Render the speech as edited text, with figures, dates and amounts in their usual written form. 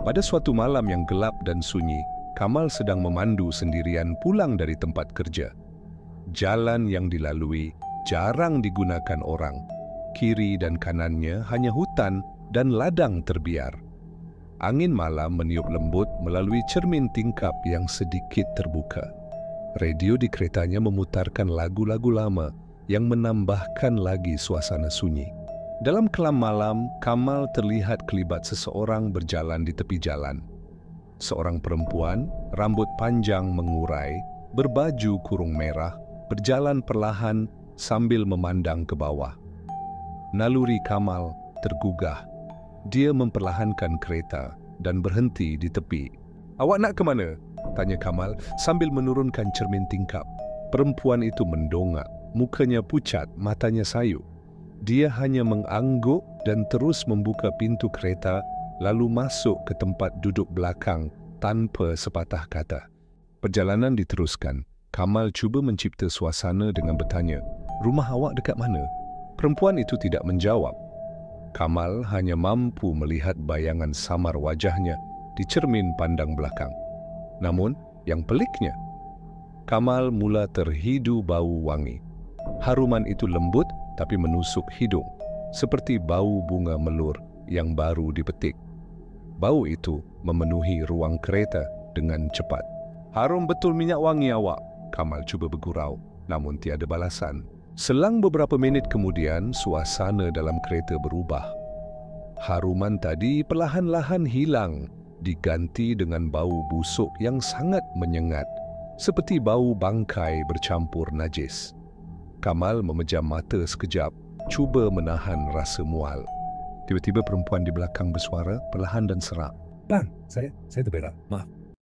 Pada suatu malam yang gelap dan sunyi, Kamal sedang memandu sendirian pulang dari tempat kerja. Jalan yang dilalui jarang digunakan orang. Kiri dan kanannya hanya hutan dan ladang terbiar. Angin malam meniup lembut melalui cermin tingkap yang sedikit terbuka. Radio di keretanya memutarkan lagu-lagu lama yang menambahkan lagi suasana sunyi. Dalam kelam malam, Kamal terlihat kelibat seseorang berjalan di tepi jalan. Seorang perempuan, rambut panjang mengurai, berbaju kurung merah, berjalan perlahan sambil memandang ke bawah. Naluri Kamal tergugah. Dia memperlahankan kereta dan berhenti di tepi. "Awak nak ke mana?" tanya Kamal sambil menurunkan cermin tingkap. Perempuan itu mendongak, mukanya pucat, matanya sayu. Dia hanya mengangguk dan terus membuka pintu kereta lalu masuk ke tempat duduk belakang tanpa sepatah kata. Perjalanan diteruskan. Kamal cuba mencipta suasana dengan bertanya, "Rumah awak dekat mana?" Perempuan itu tidak menjawab. Kamal hanya mampu melihat bayangan samar wajahnya di cermin pandang belakang. Namun, yang peliknya, Kamal mula terhidu bau wangi. Haruman itu lembut tapi menusuk hidung, seperti bau bunga melur yang baru dipetik. Bau itu memenuhi ruang kereta dengan cepat. "Harum betul minyak wangi awak," Kamal cuba bergurau, namun tiada balasan. Selang beberapa minit kemudian, suasana dalam kereta berubah. Haruman tadi perlahan-lahan hilang, diganti dengan bau busuk yang sangat menyengat, seperti bau bangkai bercampur najis. Kamal memejam mata sekejap, cuba menahan rasa mual. Tiba-tiba perempuan di belakang bersuara perlahan dan serak, "Bang, saya terberak. Maaf."